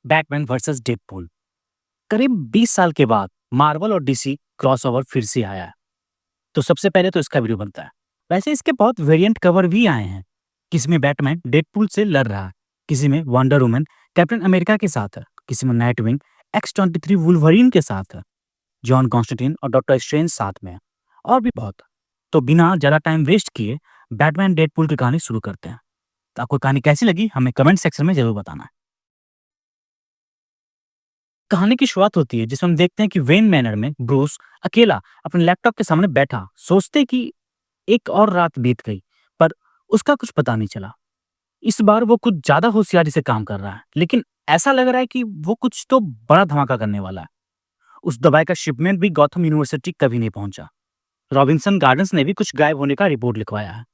Batman versus Deadpool. करीब 20 साल के बाद मार्वल और डीसी क्रॉसओवर फिर से आया है। तो सबसे पहले तो इसका वीडियो बनता है। वैसे इसके बहुत वेरिएंट कवर भी आए हैं। किसी में बैटमैन डेडपूल से लड़ रहा है, किसी में वंडर वुमन कैप्टन अमेरिका के साथ है, किसी में नाइटविंग X-23 वुल्वरीन के साथ है, जॉन कॉन्स्टेंटाइन और डॉक्टर स्ट्रेंज साथ में है, और भी बहुत। तो बिना ज्यादा टाइम वेस्ट किए बैटमैन डेडपूल की कहानी शुरू करते हैं। तो आपको कहानी कैसी लगी हमें कमेंट सेक्शन में जरूर बताना। कहानी की शुरुआत होती है जिसमें हम देखते हैं कि वेन मैनर में ब्रूस अकेला अपने लैपटॉप के सामने बैठा सोचते कि एक और रात बीत गई, पर उसका कुछ पता नहीं चला। इस बार वो कुछ ज्यादा होशियारी से काम कर रहा है, लेकिन ऐसा लग रहा है कि वो कुछ तो बड़ा धमाका करने वाला है। उस दवाई का शिपमेंट भी गौथम यूनिवर्सिटी कभी नहीं पहुंचा। रॉबिन्सन गार्डन्स ने भी कुछ गायब होने का रिपोर्ट लिखवाया है।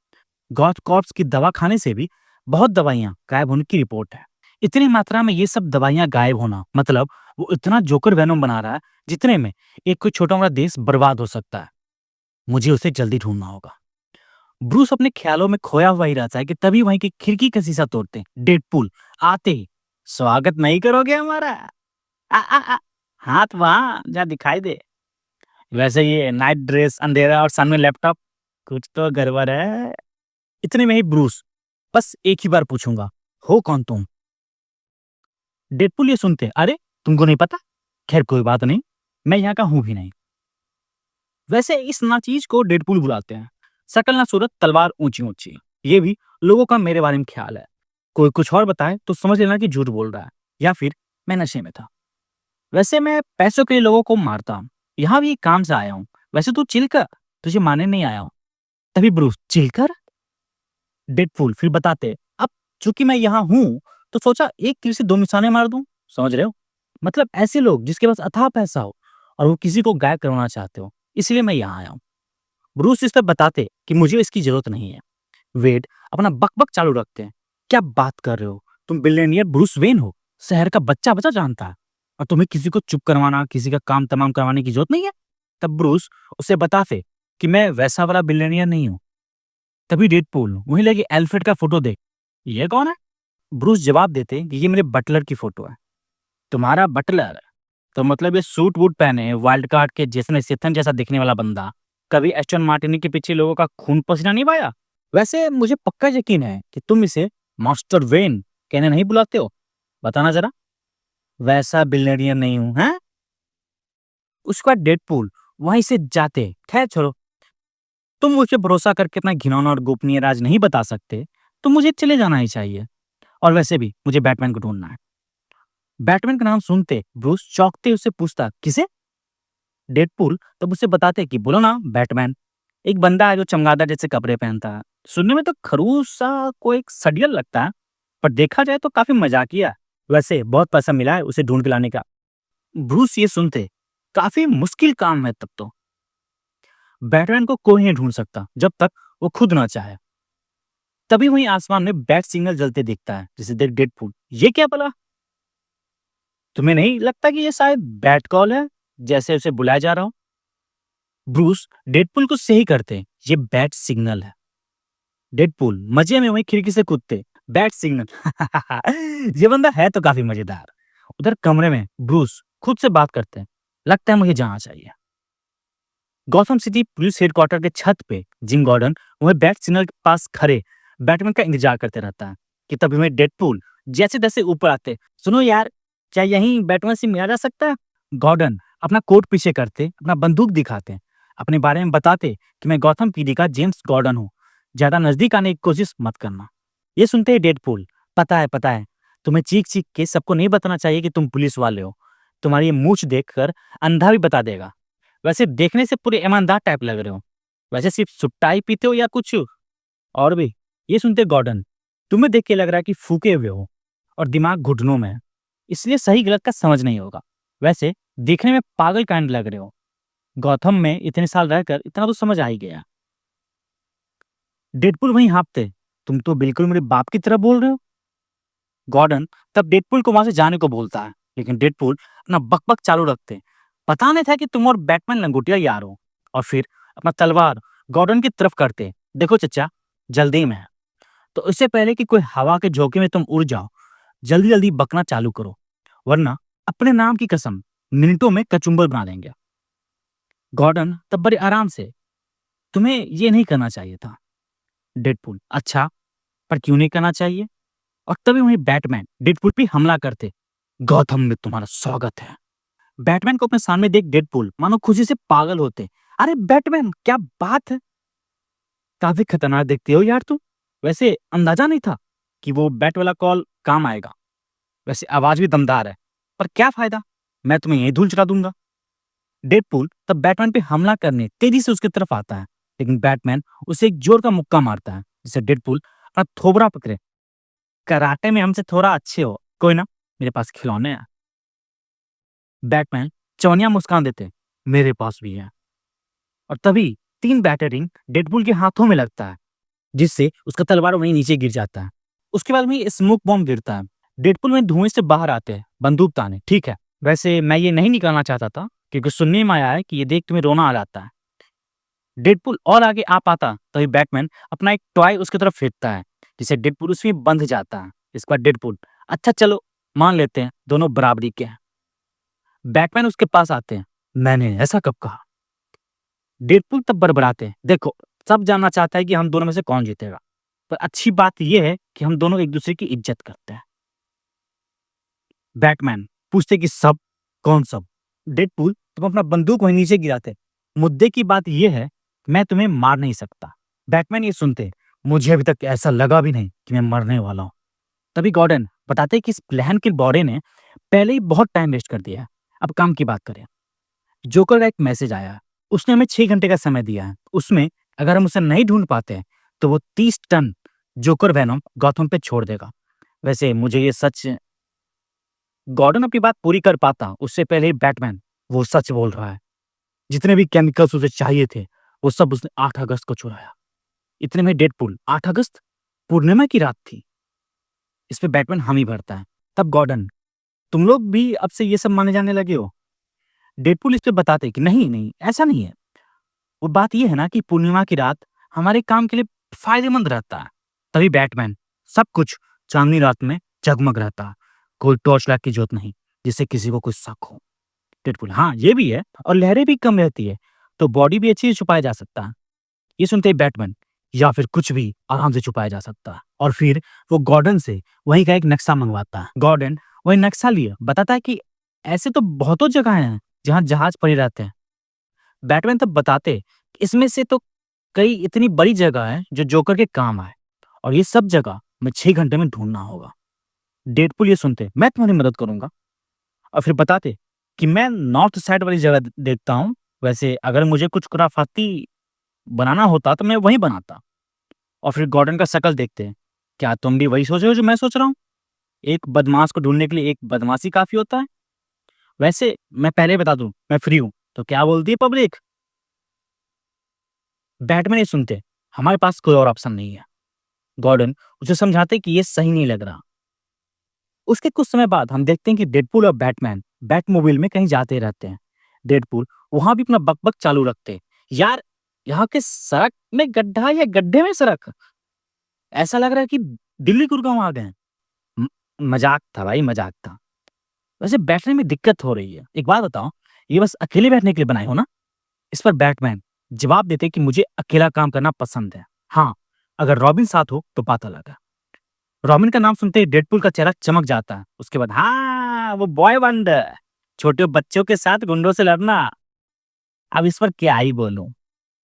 गॉथ कॉर्प्स की दवा खाने से भी बहुत दवाइयां गायब होने की रिपोर्ट है। इतनी मात्रा में ये सब दवाइयां गायब होना मतलब वो इतना जोकर वेनम बना रहा है जितने में एक कोई छोटा मोटा देश बर्बाद हो सकता है। मुझे उसे जल्दी ढूंढना होगा। ब्रूस अपने ख्यालों में खोया हुआ ही रहता है कि तभी वहीं की खिड़की का शीशा तोड़ते हैं डेडपूल आते ही। स्वागत नहीं करोगे हमारा? आ, हाथ वहां जा दिखाई दे। वैसे ये नाइट ड्रेस, अंधेरा और सामने लैपटॉप, कुछ तो गड़बड़ है। इतने में ही ब्रूस, बस एक ही बार पूछूंगा, हो कौन तुम? डेडपूल ये सुनते, अरे तुमको नहीं पता? खैर कोई बात नहीं, मैं यहाँ का हूं भी नहीं। वैसे इस नाचीज को डेडपूल बुलाते हैं। शकल ना सूरत, तलवार ऊंची ऊंची। ये भी लोगों का मेरे बारे में ख्याल है। कोई कुछ और बताए तो समझ लेना कि झूठ बोल रहा है या फिर मैं नशे में था। वैसे मैं पैसों के लिए लोगों को मारता हूँ, यहाँ भी काम से आया हूँ। वैसे तू चिल कर, तुझे मारने नहीं आया हूँ। तभी ब्रूस, चिल कर? डेडपूल फिर बताते, अब चूंकि मैं यहाँ हूँ तो सोचा एक तीर से दो निशाने मार दूं। समझ रहे हो? मतलब ऐसे लोग जिसके पास अथाह पैसा हो और वो किसी को गायब करवाना चाहते हो, इसलिए मैं यहाँ आया हूँ। ब्रूस इस पर बताते कि मुझे इसकी जरूरत नहीं है। वेड अपना बकबक चालू रखते हैं, क्या बात कर रहे हो? तुम बिलियनियर ब्रूस वेन हो, शहर का बच्चा बच्चा जानता है, और तुम्हें किसी को चुप करवाना, किसी का काम तमाम करवाने की जरूरत नहीं है। तब ब्रूस उसे बताते कि मैं वैसा वाला बिलियनियर नहीं हूँ। तभी डेडपूल वहीं लगे एल्फ्रेड का फोटो देख, ये कौन है? ब्रूस जवाब देते कि ये मेरे बटलर की फोटो है। तुम्हारा बटलर? तो मतलब ये सूट वूट पहने वाइल्ड कार्ड के जैसे सेथन जैसा दिखने वाला बंदा कभी एस्टन मार्टिनी के पीछे लोगों का खून पसीना नहीं पाया? वैसे मुझे पक्का यकीन है कि तुम इसे मास्टर वेन कहने नहीं बुलाते हो। बताना जरा। वैसा बिलियनियर नहीं हूं, हैं? उसके बाद डेडपूल वहीं से जाते, खैर छोड़ो। तुम मुझे भरोसा करके अपना घिनौना और गोपनीय राज नहीं बता सकते तो मुझे चले जाना ही चाहिए। और वैसे भी मुझे बैटमैन को ढूंढना है। बैटमैन का नाम सुनते ब्रूस चौंकते उससे पूछता, किसे? डेडपूल तब उसे बताते कि बोलो ना बैटमैन, एक बंदा है जो चमगादड़ जैसे कपड़े पहनता है। सुनने में तो खरूस सा को एक सडियल लगता है, पर देखा जाए तो काफी मजाकिया है। वैसे बहुत पैसा मिला है उसे ढूंढ के लाने का। ब्रूस ये सुनते, काफी मुश्किल काम है तब तो। बैटमैन को कोई नहीं ढूंढ सकता जब तक वो खुद ना चाहे। तभी वहीं आसमान में बैट सिग्नल जलते दिखता है, जिसे देख डेडपूल, ये क्या भला? तुम्हें नहीं लगता कि ये शायद बैट कॉल है, जैसे उसे बुलाया जा रहा हो? ब्रूस डेडपूल को सही करते, ये बैट सिग्नल है। डेडपूल मजे में वहीं खिड़की से कूदते, बैट सिग्नल ये बंदा है तो काफी मजेदार। उधर कमरे में ब्रूस खुद से बात करते हैं, लगता है मुझे जाना चाहिए। गॉथम सिटी पुलिस हेडक्वार्टर के छत पे जिम गॉर्डन वह बैट सिग्नल के पास खड़े बैटमैन का इंतजार करते रहता है कि तभी में डेडपूल जैसे तैसे ऊपर आते, सुनो यार, क्या यहीं बैटमैन से मिला जा सकता है? गॉर्डन अपना कोट पीछे करते, अपना बंदूक दिखाते, अपने बारे में बताते कि मैं गौथम पीडी का जेम्स गॉर्डन हूँ, ज्यादा नजदीक आने की कोशिश मत करना। ये सुनते ही डेडपूल, पता है, तुम्हें चीख चीख के सबको नहीं बताना चाहिए कि तुम पुलिस वाले हो। तुम्हारी ये मूछ देखकर अंधा भी बता देगा। वैसे देखने से पूरे ईमानदार टाइप लग रहे हो। वैसे सिर्फ सुट्टा ही पीते हो या कुछ और भी? ये सुनते गॉर्डन, तुम्हें देख के लग रहा है कि फूके हुए हो और दिमाग घुटनों में है, इसलिए सही गलत का समझ नहीं होगा। वैसे देखने में पागल काइंड लग रहे हो। गौथम में इतने साल रहकर इतना तो समझ आ ही गया। डेडपुल वहीं हाँफते, तुम तो बिल्कुल मेरे बाप की तरह बोल रहे हो। गॉर्डन तब डेडपुल को वहां से जाने को बोलता है, लेकिन डेडपुल अपना बकबक चालू रखते, पता नहीं था कि तुम और बैटमैन लंगोटिया यार हो। और फिर अपना तलवार गॉर्डन की तरफ करते, देखो चचा, जल्दी में है, तो इससे पहले कि कोई हवा के झोंके में तुम उड़ जाओ, जल्दी जल्दी बकना चालू करो, वरना अपने नाम की कसम मिनटों में कचुम्बर बना देंगे। गॉर्डन तब बड़े आराम से, तुम्हें ये नहीं करना चाहिए था। डेडपूल, अच्छा, पर क्यों नहीं करना चाहिए? और तभी वहीं बैटमैन डेडपूल पे हमला करते। गौथम में तुम्हारा स्वागत है। बैटमैन को अपने सामने देख डेडपूल मानो खुशी से पागल होते। अरे बैटमैन, क्या बात है, काफी खतरनाक दिखते हो यार तुम। वैसे अंदाजा नहीं था कि वो बैट वाला कॉल काम आएगा। वैसे आवाज भी दमदार है, पर क्या फायदा, मैं तुम्हें यही धूल चटा दूंगा। डेडपूल तब बैटमैन पे हमला करने तेजी से उसकी तरफ आता है, लेकिन बैटमैन उसे एक जोर का मुक्का मारता है, जिससे डेडपूल अपना थोबड़ा पकड़े। कराटे में हमसे थोड़ा अच्छे हो, कोई ना, मेरे पास खिलौने हैं। बैटमैन चौनिया मुस्कान देते, मेरे पास भी है। और तभी तीन बैटरिंग डेडपूल के हाथों में लगता है, जिससे उसका तलवार वहीं नीचे गिर जाता है। उसके बाद वहीं स्मोक बॉम्ब गिरता है। डेडपूल में धुएं से बाहर आते हैं, बंदूक ताने। ठीक है, वैसे मैं ये नहीं निकालना चाहता था, क्योंकि सुनने में आया है कि ये देख तुम्हें रोना आ जाता है। डेडपूल और आगे आ पाता तभी बैटमैन अपना एक टॉय उसकी तरफ फेंकता है, जिसे डेडपूल उसमें बंध जाता है। इसके बाद डेडपूल, अच्छा चलो मान लेते हैं दोनों बराबरी के हैं। बैटमैन उसके पास आते हैं, मैंने ऐसा कब कहा? डेडपूल तब बड़बड़ाते हैं, देखो, सब जानना चाहता है कि हम दोनों में से कौन जीतेगा, पर अच्छी बात यह है कि हम दोनों एक दूसरे की इज्जत करते हैं। बैटमैन पूछते कि सब? कौन सब? डेडपूल तुम अपना बंदूक वहीं नीचे गिराते, मुद्दे की बात यह है, मैं तुम्हें मार नहीं सकता। बैटमैन ये सुनते, मुझे अभी तक ऐसा लगा भी नहीं कि मैं मरने वाला हूं। तभी गॉर्डन बताते कि इस प्लान के बॉडी ने पहले ही बहुत टाइम वेस्ट कर दिया है, अब काम की बात करें। जोकर का एक मैसेज आया है, उसने हमें 6 घंटे का समय दिया है, उसमें अगर हम उसे नहीं ढूंढ पाते हैं तो वो 30 टन जोकर वेनम गॉथम पे छोड़ देगा। वैसे मुझे ये सच, गॉर्डन अपनी बात पूरी कर पाता उससे पहले ही बैटमैन, वो सच बोल रहा है, जितने भी केमिकल्स उसे चाहिए थे वो सब उसने 8 अगस्त को चुराया। इतने में डेडपूल, 8 अगस्त, पूर्णिमा की रात थी। इस पे बैटमैन हामी भरता है। तब गॉर्डन, तुम लोग भी अब से ये सब माने जाने लगे हो? डेडपूल इस पे बताते कि नहीं नहीं, ऐसा नहीं है, वो बात ये है ना कि पूर्णिमा की रात हमारे काम के लिए फायदेमंद रहता है। तभी बैटमैन, सब कुछ चांदनी रात में जगमग रहता है, कोई टॉर्च लाइट की जरूरत नहीं जिससे किसी को कुछ शक हो। डेडपूल, हाँ ये भी है, और लहरें भी कम रहती है, तो बॉडी भी अच्छी से छुपाया जा सकता है। ये सुनते ही बैटमैन, या फिर कुछ भी आराम से छुपाया जा सकता है। और फिर वो गॉर्डन से वहीं का एक नक्शा मंगवाता है। गॉर्डन वही नक्शा लिए बताता है कि ऐसे तो बहुतों जगह हैं जहाँ जहाज पड़े रहते हैं। बैटमैन तब बताते कि इसमें से तो कई इतनी बड़ी जगह है जो जोकर के काम आए, और ये सब जगह मैं 6 घंटे में ढूंढना होगा। डेडपूल ये सुनते, मैं तुम्हारी मदद करूंगा। और फिर बताते कि मैं नॉर्थ साइड वाली जगह देखता हूँ, वैसे अगर मुझे कुछ खुराफाती बनाना होता तो मैं वहीं बनाता। और फिर गॉर्डन का शकल देखते हैं, क्या तुम भी वही सोच रहे हो जो मैं सोच रहा हूँ? एक बदमाश को ढूंढने के लिए एक बदमाशी काफी होता है। वैसे मैं पहले बता दूं, मैं फ्री हूँ, तो क्या बोलती है पब्लिक? बैटमैन ये सुनते, हमारे पास कोई और ऑप्शन नहीं है। गॉर्डन उसे समझाते कि ये सही नहीं लग रहा। उसके कुछ समय बाद हम देखते हैं कि डेडपूल और बैटमैन बैटमोबाइल में कहीं जाते रहते हैं। डेडपूल वहां भी अपना बकबक चालू रखते, यार यहाँ के सड़क में गड्ढा या गड्ढे में सड़क, ऐसा लग रहा है कि दिल्ली गुड़गांव आ गए हैं। म- मजाक था भाई, मजाक था। वैसे बैठने में दिक्कत हो रही है, एक बात बताओ, ये बस अकेले बैठने के लिए बनाए हो ना? इस पर बैटमैन जवाब देते कि मुझे अकेला काम करना पसंद है, हाँ, अगर रॉबिन साथ हो तो बात अलग है। रॉबिन का नाम सुनते ही डेडपूल का चेहरा चमक जाता है। उसके बाद, हाँ वो बॉय वंडर, छोटे बच्चों के साथ गुंडों से लड़ना, अब इस पर क्या ही बोलूं।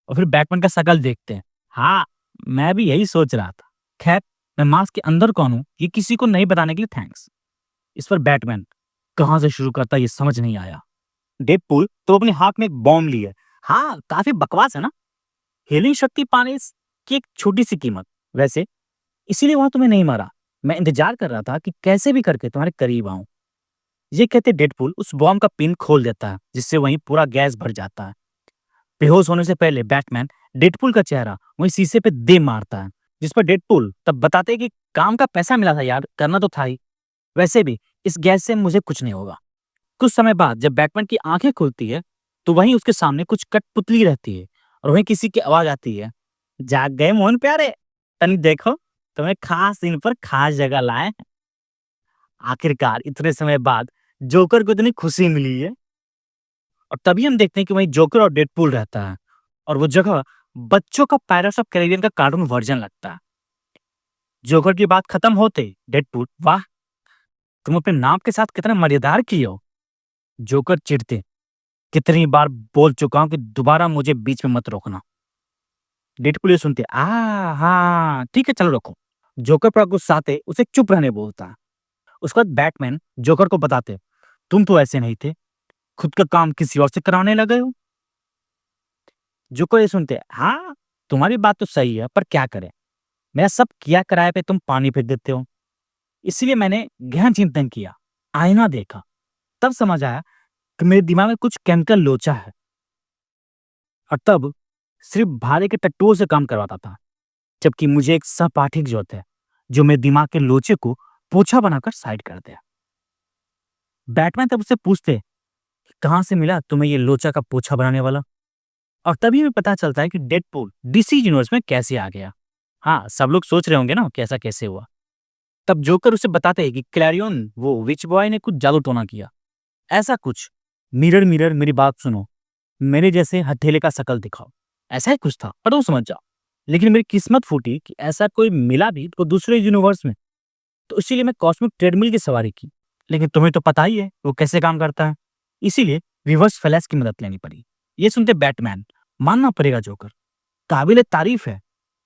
और फिर बैटमैन का शकल देखते हैं, हाँ मैं भी यही सोच रहा था। खैर, मैं मास्क के अंदर कौन हूं ये किसी को नहीं बताने के लिए थैंक्स। इस पर बैटमैन कहाँ से शुरू करता ये समझ नहीं आया। डेडपूल तो अपने हाथ में एक बॉम्ब लिए, हाँ काफी बकवास है ना, हीलिंग शक्ति पाने की एक छोटी सी कीमत। वैसे इसीलिए वहां तुम्हें नहीं मारा, मैं इंतजार कर रहा था कि कैसे भी करके तुम्हारे करीब आऊं। ये कहते डेडपूल उस बॉम्ब का पिन खोल देता है, जिससे वहीं पूरा गैस भर जाता है। बेहोश होने से पहले बैटमैन डेडपूल का चेहरा वहीं शीशे पे दे मारता है, जिस पर डेडपूल तब बताते हैं कि काम का पैसा मिला था यार, करना तो था ही, वैसे भी इस गैस से मुझे कुछ नहीं होगा। कुछ समय बाद जब बैटमैन की आंखें खुलती है तो वहीं उसके सामने कुछ कठपुतली रहती है, और वहीं किसी की आवाज आती है, जाग गए मोहन प्यारे, तनी देखो, तुम्हें खास दिन पर खास जगह लाए हैं। आखिरकार इतने समय बाद जोकर को इतनी खुशी मिली है। और तभी हम देखते हैं कि वहीं जोकर और डेडपूल रहता है और वो जगह बच्चों का पायरेट्स ऑफ कैरिबियन का कार्टून वर्जन लगता है। जोकर की बात खत्म होते ही डेडपूल, वाह, तुम अपने नाम के साथ कितना मजेदार किए हो। जोकर चिढ़ते, कितनी बार बोल चुका हूं कि दोबारा मुझे बीच में मत रोकना। डेडपूल ये सुनते, हाँ ठीक है, चलो रखो। जोकर पर गुस्साते उसे चुप रहने बोलता। उसके बाद बैटमैन जोकर को बताते, तुम तो ऐसे नहीं थे, खुद का काम किसी और से कराने लगे हो। जोकर ये सुनते, हाँ तुम्हारी बात तो सही है, पर क्या करें, मेरा सब किया कराए पे तुम पानी फेर देते हो। इसलिए मैंने गहन चिंतन किया, आईना देखा, तब समझ आया कि मेरे दिमाग में कुछ केमिकल लोचा है। और तब सिर्फ भारे के टट्टुओं से काम करवाता था, जबकि मुझे एक सहपाठी की जरूरत है जो मेरे दिमाग के लोचे को पोछा बनाकर साइड कर दे। बैटमैन तब उससे पूछते, कहाँ से मिला तुम्हें ये लोचा का पोछा बनाने वाला। और तभी हमें पता चलता है कि डेडपूल डीसी यूनिवर्स में कैसे आ गया। हाँ, सब लोग सोच रहे होंगे ना कैसा कैसे हुआ। तब जोकर उसे बताते हैं कि क्लैरियन वो विच बॉय ने कुछ जादू टोना किया, ऐसा कुछ। मिरर मिरर मेरी बात सुनो, मेरे जैसे हथेले का शकल दिखाओ, ऐसा ही कुछ था, पर तुम समझ जाओ। लेकिन मेरी किस्मत फूटी कि ऐसा कोई मिला भी तो दूसरे यूनिवर्स में, तो इसीलिए मैं कॉस्मिक ट्रेडमिल की सवारी की। लेकिन तुम्हें तो पता ही है वो कैसे काम करता है, इसीलिए रिवर्स फ्लैश की मदद लेनी पड़ी। ये सुनते बैटमैन, मानना पड़ेगा जोकर, काबिल तारीफ है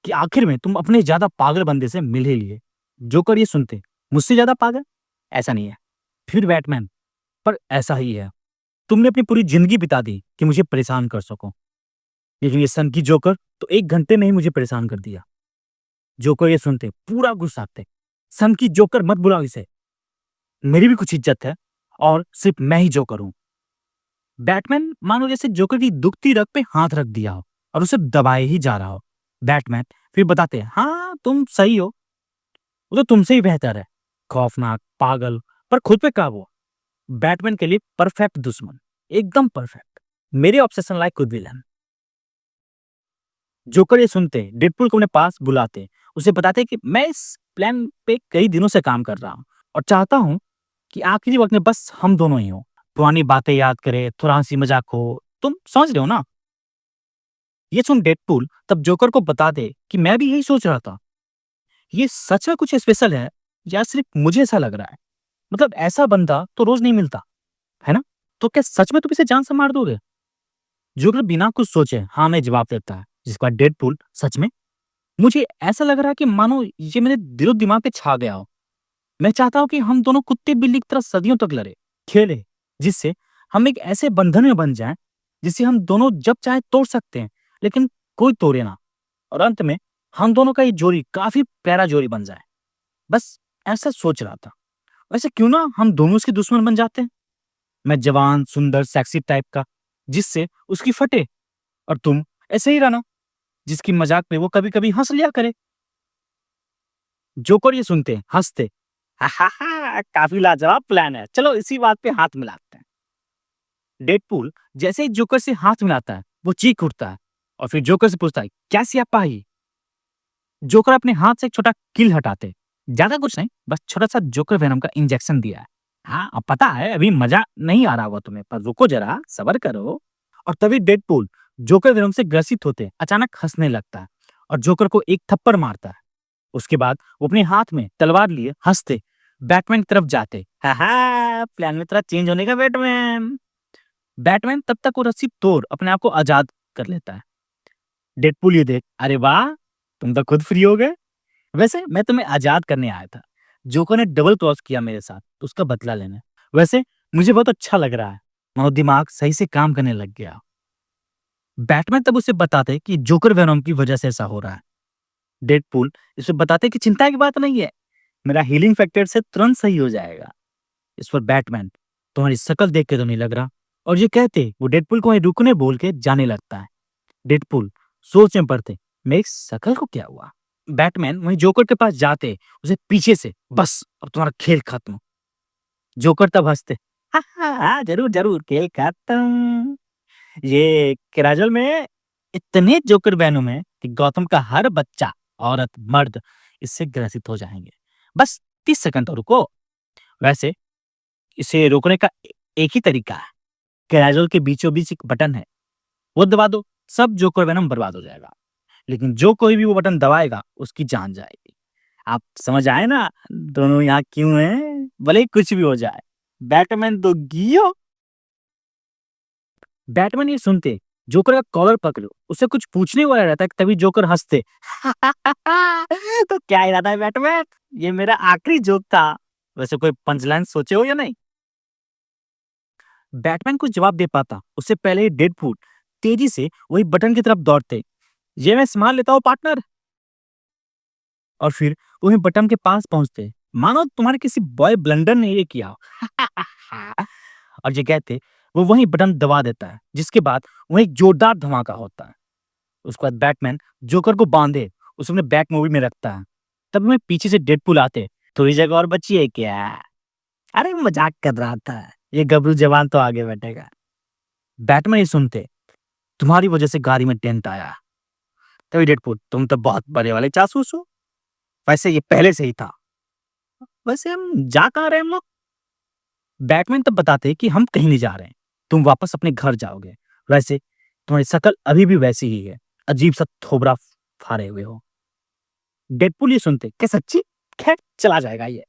कि आखिर में तुम अपने ज्यादा पागल बंदे से मिल ही लिए। जोकर ये सुनते, मुझसे ज्यादा पागल? ऐसा नहीं है। फिर बैटमैन, पर ऐसा ही है। तुमने अपनी पूरी जिंदगी बिता दी कि मुझे परेशान कर सको, लेकिन ये सन की जोकर तो 1 घंटे में ही मुझे परेशान कर दिया। जोकर ये सुनते पूरा गुस्साते, सन की जोकर मत बुलाओ इसे, मेरी भी कुछ इज्जत है और सिर्फ मैं ही जोकर हूं। बैटमैन मानो जैसे जोकर की दुखती रग पे हाथ रख दिया हो और उसे दबाए ही जा रहा हो। बैटमैन फिर बताते हैं, हाँ तुम सही हो, वो तो तुमसे ही बेहतर है, खौफनाक, पागल, पर खुद पे काबू। बैटमैन के लिए परफेक्ट दुश्मन, एकदम परफेक्ट, मेरे ऑब्सेशन लाइक खुद विलन। जोकर ये सुनते डेडपूल को अपने पास बुलाते, उसे बताते कि मैं इस प्लान पे कई दिनों से काम कर रहा हूँ और चाहता हूँ कि आखिरी वक्त में बस हम दोनों ही हो, पुरानी बातें याद करें, थोड़ा हंसी मजाक हो, तुम समझ रहे हो ना। ये सुन डेडपूल तब जोकर को बता दे कि मैं भी यही सोच रहा था, ये सच में कुछ स्पेशल है या सिर्फ मुझे ऐसा लग रहा है। मतलब ऐसा बंदा तो रोज नहीं मिलता, है ना? तो क्या सच में तुम इसे जान से मार दोगे? जोकर बिना कुछ सोचे हाँ में जवाब देता है, जिसके बाद डेडपूल, सच में मुझे ऐसा लग रहा है कि मानो ये मेरे दिलो दिमाग पे छा गया हो। मैं चाहता हूँ कि हम दोनों कुत्ते बिल्ली की तरह सदियों तक लड़े, खेले, जिससे हम एक ऐसे बंधन में बन जाएं जिसे हम दोनों जब चाहे तोड़ सकते हैं, लेकिन कोई तोड़े ना। और अंत में हम दोनों का ये जोड़ी काफी प्यारा जोड़ी बन जाए। बस ऐसा सोच रहा था। वैसे क्यों ना हम दोनों उसके दुश्मन बन जाते हैं। मैं जवान, सुंदर, सेक्सी टाइप का, जिससे उसकी फटे, और तुम ऐसे ही रहना, जिसकी मजाक में वो कभी-कभी हंस लिया करे। जोकर ये सुनते हंसते, हा काफी लाजवाब प्लान है, चलो इसी बात पे हाथ मिलाते हैं। डेडपूल जैसे ही जोकर से हाथ मिलाता है वो चीख उठता है और फिर जोकर से पूछता है, क्या सियापा है ये?" जोकर अपने हाथ से एक छोटा कील हटाते, ज्यादा कुछ नहीं, बस छोटा सा जोकर वेनम का इंजेक्शन दिया है। हाँ अब पता है अभी मजा नहीं आ रहा होगा तुम्हें, पर रुको जरा, सब्र करो। और तभी डेडपूल जोकर वेनम से ग्रसित होते अचानक हंसने लगता है और जोकर को एक थप्पड़ मारता है। उसके बाद वो अपने हाथ में तलवार लिए हंसते बैटमैन की तरफ जाते, हा प्लान में तेरा चेंज होने का बैटमैन। बैटमैन तब तक वो रस्सी तोड़ अपने आप को आजाद कर लेता है। डेडपूल ये देख, अरे वाह, तुम तो खुद फ्री हो गए। वैसे मैं तुम्हें आजाद करने आया था, जोकर ने डबल क्रॉस किया मेरे साथ, तो उसका बदला लेना। वैसे मुझे बहुत अच्छा लग रहा है, मानो दिमाग सही से काम करने लग गया। बैटमैन तब उसे बताते कि जोकर वेनोम की वजह से ऐसा हो रहा है। डेडपूल इसे बताते कि चिंता की बात नहीं है, मेरा हीलिंग फैक्टर से तुरंत सही हो जाएगा। इस पर बैटमैन, तुम्हारी शक्ल देख के तो नहीं लग रहा। और ये कहते वो डेडपूल को वहीं रुकने बोल के जाने लगता है। डेडपूल सोच में पड़ते, मेरी शक्ल को क्या हुआ। बैटमैन वहीं जोकर के पास जाते उसे पीछे से, बस अब तुम्हारा खेल खत्म। जोकर तब हंसते, हाँ जरूर जरूर, खेल खत्म। ये कैराजल में इतने जोकर बैनों में कि गौतम का हर बच्चा, औरत, मर्द इससे ग्रसित हो जाएंगे। बस 30 सेकंड तो रुको। वैसे इसे रोकने का एक ही तरीका है, ग्रेजुअल के बीचों-बीच एक बटन है, वो दबा दो, सब जोकर वेनम बर्बाद हो जाएगा। लेकिन जो कोई भी वो बटन दबाएगा, उसकी जान जाएगी। आप समझ आए ना, दोनों यहाँ क्यों हैं? भले ही कुछ भी हो जाए, बैटमैन तो गियो। बैटमैन ये सुनते जोकर का कॉलर पकड़ो, उससे कुछ पूछने वाला रहता है तभी जोकर हँसते। तो क्या इरादा है बैटमैन? ये मेरा आखिरी जोक था। वैसे कोई पंचलाइन सोचे हो या नहीं? बैटमैन कुछ जवाब दे पाता, उससे पहले ही डेडपूल तेजी से वही बटन की तरफ दौड़ते। ये मैं संभाल लेता हूँ पार्टनर। और फिर वही बटन के पास पहुंचते, मानो तुम्हारे किसी बॉय ब्लंडर ने ये किया हो। और ये कहते वो वही बटन दबा देता है, जिसके बाद वही एक जोरदार धमाका होता है। उसके बाद बैटमैन जोकर को बांधे उसे अपने बैक मूवी में रखता है। तब मैं पीछे से डेडपूल आते, थोड़ी जगह और बची है क्या? अरे मजाक कर रहा था, ये गबरू जवान तो आगे बैठेगा। बैटमैन ये सुनते, तुम्हारी वजह से गाड़ी में डेंट आया। तभी डेडपूल, तुम तो बहुत बड़े वाले जासूस हो। वैसे ये पहले से ही था। वैसे हम जा कहाँ रहे हैं हम लोग? बैटमैन तब बताते कि हम कहीं नहीं जा रहे हैं, तुम वापस अपने घर जाओगे। वैसे तुम्हारी शक्ल अभी भी वैसी ही है, अजीब सा थोबरा फाड़े हुए हो। डेडपूल ये सुनते, क्या सच्ची? खैर चला जाएगा ये,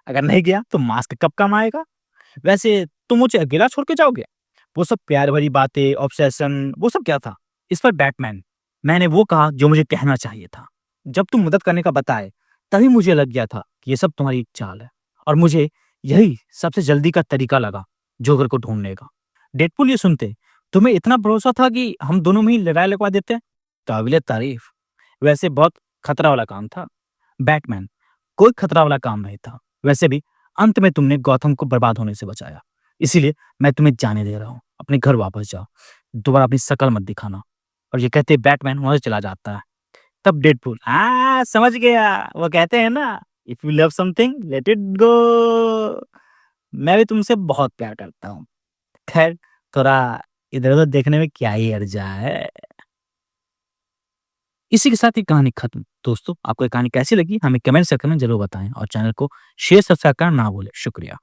अगर नहीं गया तो मास्क कब काम आएगा? वैसे तुम मुझे अकेला छोड़ के जाओगे? वो सब प्यार भरी बातें, ऑब्सेशन, वो सब क्या था? इस पर बैटमैन, मैंने वो कहा जो मुझे कहना चाहिए था। जब तुम मदद करने का बताए, तभी मुझे लग गया था कि ये सब तुम्हारी एक चाल है, और मुझे यही सबसे जल्दी का तरीका लगा जोकर को ढूंढने का। डेडपूल ये सुनते, तुम्हें इतना भरोसा था कि हम दोनों में ही लड़ाई लगवा देते? काबिले तारीफ। वैसे बहुत खतरा वाला काम था। बैटमैन, कोई खतरा वाला काम नहीं था। वैसे भी अंत में तुमने गौतम को बर्बाद होने से बचाया, इसीलिए मैं तुम्हें जाने दे रहा हूँ। अपने घर वापस जाओ, दोबारा अपनी शक्ल मत दिखाना। और ये कहते बैटमैन वहां से चला जाता है। तब डेडपूल, समझ गया, वो कहते हैं ना, if you love something let it go. मैं भी तुमसे बहुत प्यार करता हूँ। खैर, थोड़ा इधर उधर देखने में क्या ही हर्जा है। इसी के साथ ही कहानी खत्म। दोस्तों, आपको ये कहानी कैसी लगी हमें कमेंट सेक्शन में जरूर बताएं, और चैनल को शेयर सब्सक्राइब करना ना भूलें। शुक्रिया।